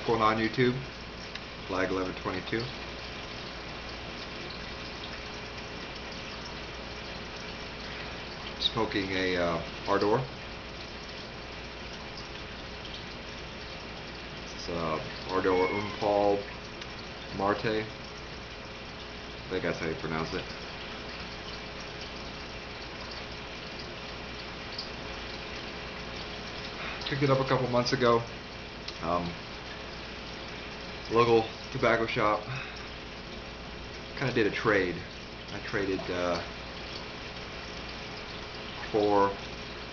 going on YouTube? Flag 1122. Smoking a Ardor. It's Ardor Umpal Marte. I think that's how you pronounce it. Picked it up a couple months ago. Local tobacco shop. Kind of did a trade. I traded 4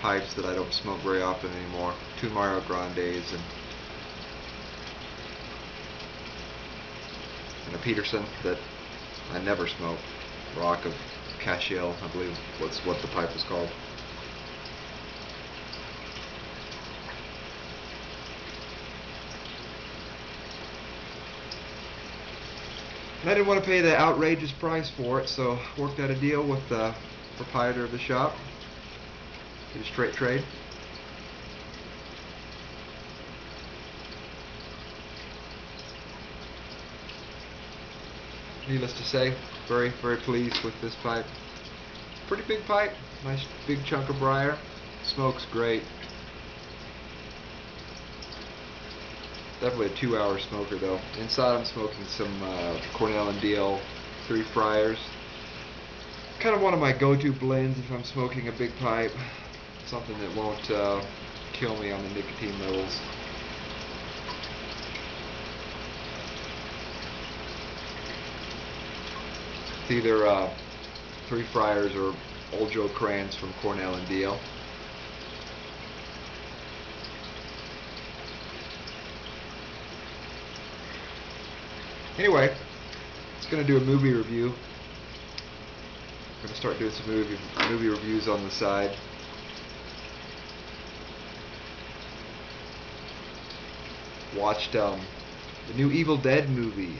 pipes that I don't smoke very often anymore. 2 Mario Grandes and a Peterson that I never smoke. Rock of Cachiel, I believe was what the pipe was called. And I didn't want to pay the outrageous price for it, so worked out a deal with the proprietor of the shop. Did a straight trade. Needless to say, very, very pleased with this pipe. Pretty big pipe, nice big chunk of briar. Smokes great. Definitely a 2-hour smoker though. Inside I'm smoking some Cornell and Deal 3 Friars. Kind of one of my go-to blends if I'm smoking a big pipe. Something that won't kill me on the nicotine levels. It's either 3 Friars or Old Joe Crayons from Cornell and Deal. Anyway, it's going to do a movie review. I'm going to start doing some movie reviews on the side. Watched the new Evil Dead movie.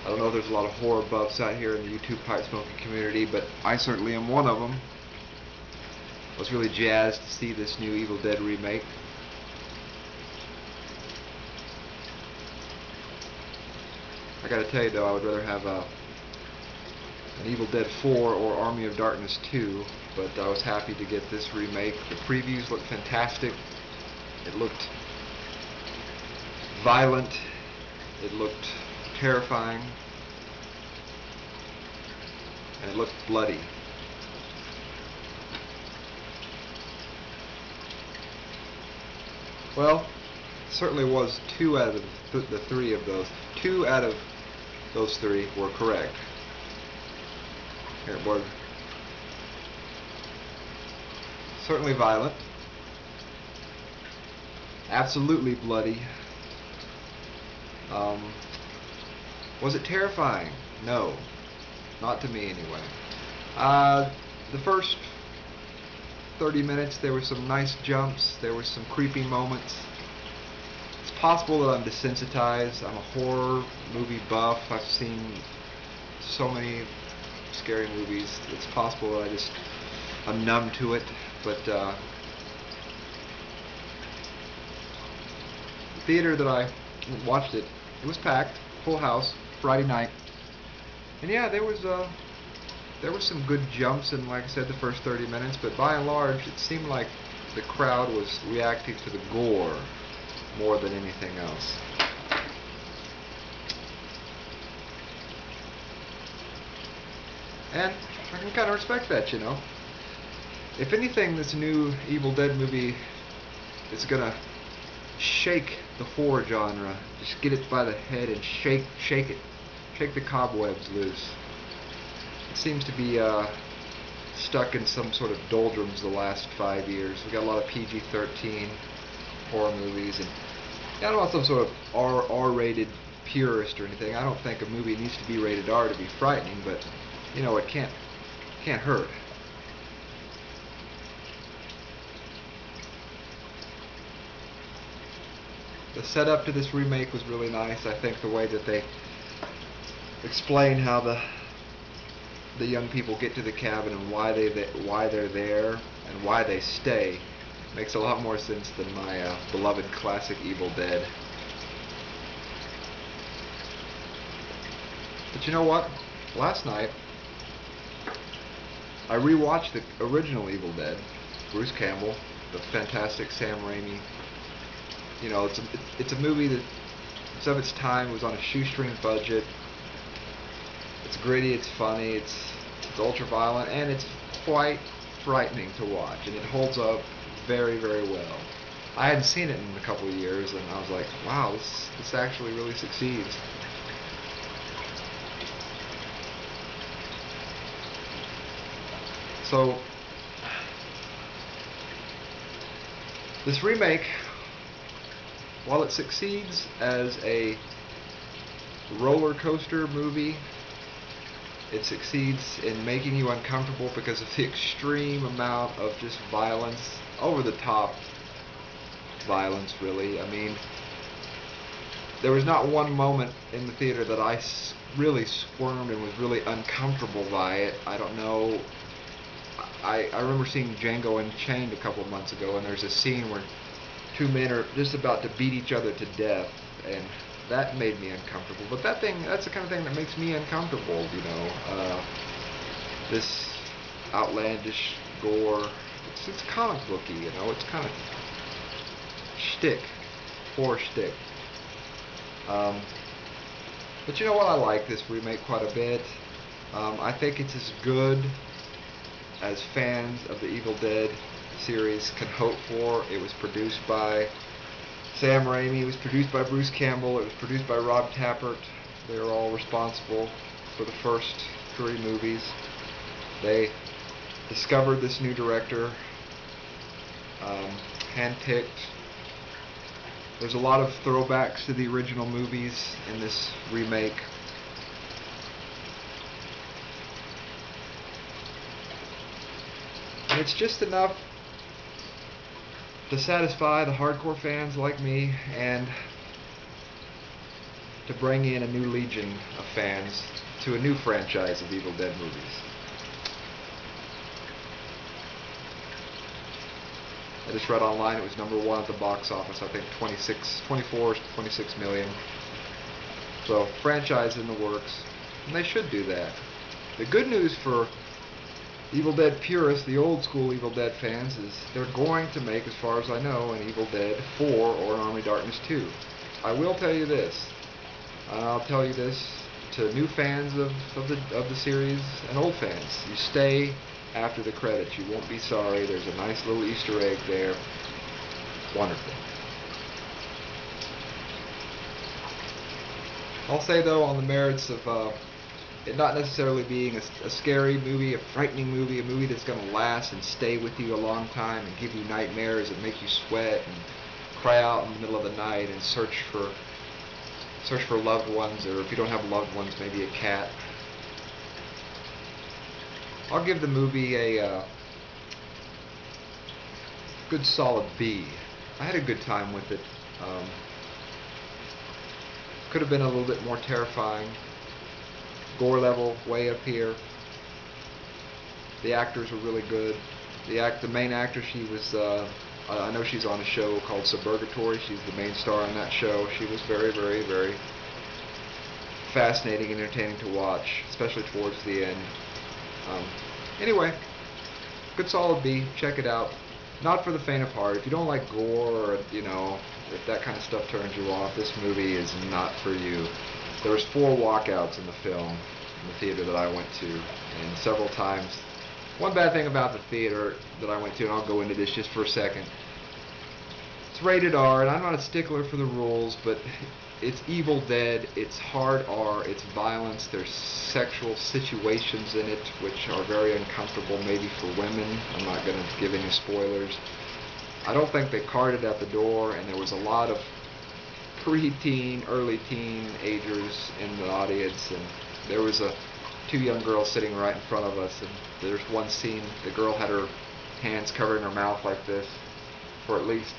I don't know if there's a lot of horror buffs out here in the YouTube pipe smoking community, but I certainly am one of them. I was really jazzed to see this new Evil Dead remake. I gotta tell you though, I would rather have an Evil Dead 4 or Army of Darkness 2, but I was happy to get this remake. The previews looked fantastic. It looked violent. It looked terrifying. And it looked bloody. Well, certainly was 2 out of the 3 of those. 2 out of those 3 were correct. Here it was. Certainly violent. Absolutely bloody. Was it terrifying? No. Not to me anyway. The first 30 minutes there were some nice jumps. There were some creepy moments. It's possible that I'm desensitized. I'm a horror movie buff. I've seen so many scary movies. It's possible that I'm numb to it. But the theater that I watched it was packed, full house, Friday night. And yeah, there was some good jumps in, like I said, the first 30 minutes. But by and large, it seemed like the crowd was reacting to the gore more than anything else. And I can kind of respect that, you know. If anything, this new Evil Dead movie is gonna shake the horror genre. Just get it by the head and shake it. Shake the cobwebs loose. It seems to be stuck in some sort of doldrums the last 5 years. We got a lot of PG-13 horror movies, and I don't want some sort of R-rated purist or anything. I don't think a movie needs to be rated R to be frightening, but you know, it can't hurt. The setup to this remake was really nice. I think the way that they explain how the young people get to the cabin and why they're there and why they stay Makes a lot more sense than my beloved classic Evil Dead. But you know what? Last night, I rewatched the original Evil Dead, Bruce Campbell, the fantastic Sam Raimi. You know, it's a movie that it's of its time. It was on a shoestring budget. It's gritty, it's funny, it's ultra violent, and it's quite frightening to watch, and it holds up very, very well. I hadn't seen it in a couple of years, and I was like, wow, this actually really succeeds. So, this remake, while it succeeds as a roller coaster movie, it succeeds in making you uncomfortable because of the extreme amount of just violence, over the top violence, really. I mean, there was not one moment in the theater that I really squirmed and was really uncomfortable by it. I don't know. I remember seeing Django Unchained a couple of months ago, and there's a scene where two men are just about to beat each other to death, and that made me uncomfortable. But that's the kind of thing that makes me uncomfortable, you know. This outlandish gore, it's comic booky, you know. It's kind of shtick, horror shtick. But you know what? I like this remake quite a bit. I think it's as good as fans of the Evil Dead series can hope for. It was produced by Sam Raimi, it was produced by Bruce Campbell, it was produced by Rob Tappert. They are all responsible for the first 3 movies. They discovered this new director, handpicked. There's a lot of throwbacks to the original movies in this remake. And it's just enough to satisfy the hardcore fans like me and to bring in a new legion of fans to a new franchise of Evil Dead movies. I just read online it was #1 at the box office, I think 24, 26 million. So, franchise in the works, and they should do that. The good news for Evil Dead purists, the old school Evil Dead fans, is they're going to make, as far as I know, an Evil Dead 4 or an Army Darkness 2. I will tell you this, and I'll tell you this to new fans of the series and old fans. You stay after the credits. You won't be sorry. There's a nice little Easter egg there. Wonderful. I'll say, though, on the merits of it not necessarily being a scary movie, a frightening movie, a movie that's going to last and stay with you a long time and give you nightmares and make you sweat and cry out in the middle of the night and search for loved ones, or if you don't have loved ones, maybe a cat. I'll give the movie a good solid B. I had a good time with it. Could have been a little bit more terrifying. Gore level way up here. The actors were really good. The main actor, she was I know she's on a show called Suburgatory. She's the main star on that show. She was very, very, very fascinating and entertaining to watch, especially towards the end. Anyway, good solid B. Check it out. Not for the faint of heart. If you don't like gore, or you know, if that kind of stuff turns you off, this movie is not for you. There was 4 walkouts in the film, in the theater that I went to, and several times. One bad thing about the theater that I went to, and I'll go into this just for a second. It's rated R, and I'm not a stickler for the rules, but it's Evil Dead, it's hard R, it's violence, there's sexual situations in it which are very uncomfortable maybe for women. I'm not going to give any spoilers. I don't think they carded at the door, and there was a lot of pre-teen, early teenagers in the audience, and there was 2 young girls sitting right in front of us, and there's one scene, the girl had her hands covering her mouth like this for at least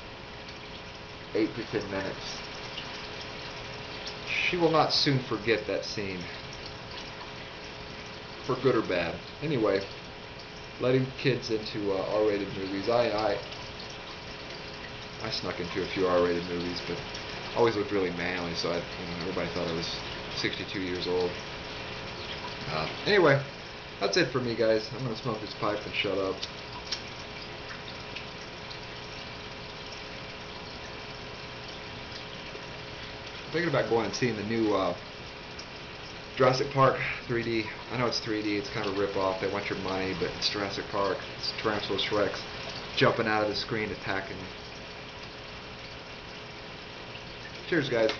8 to 10 minutes. She will not soon forget that scene, for good or bad. Anyway, letting kids into R-rated movies, I snuck into a few R-rated movies, but always looked really manly, so everybody thought I was 62 years old. Anyway, that's it for me, guys. I'm gonna smoke this pipe and shut up. Thinking about going and seeing the new Jurassic Park 3D. I know it's 3D, it's kind of a rip-off. They want your money, but it's Jurassic Park. It's Tyrannosaurus Rex jumping out of the screen attacking me. Cheers, guys.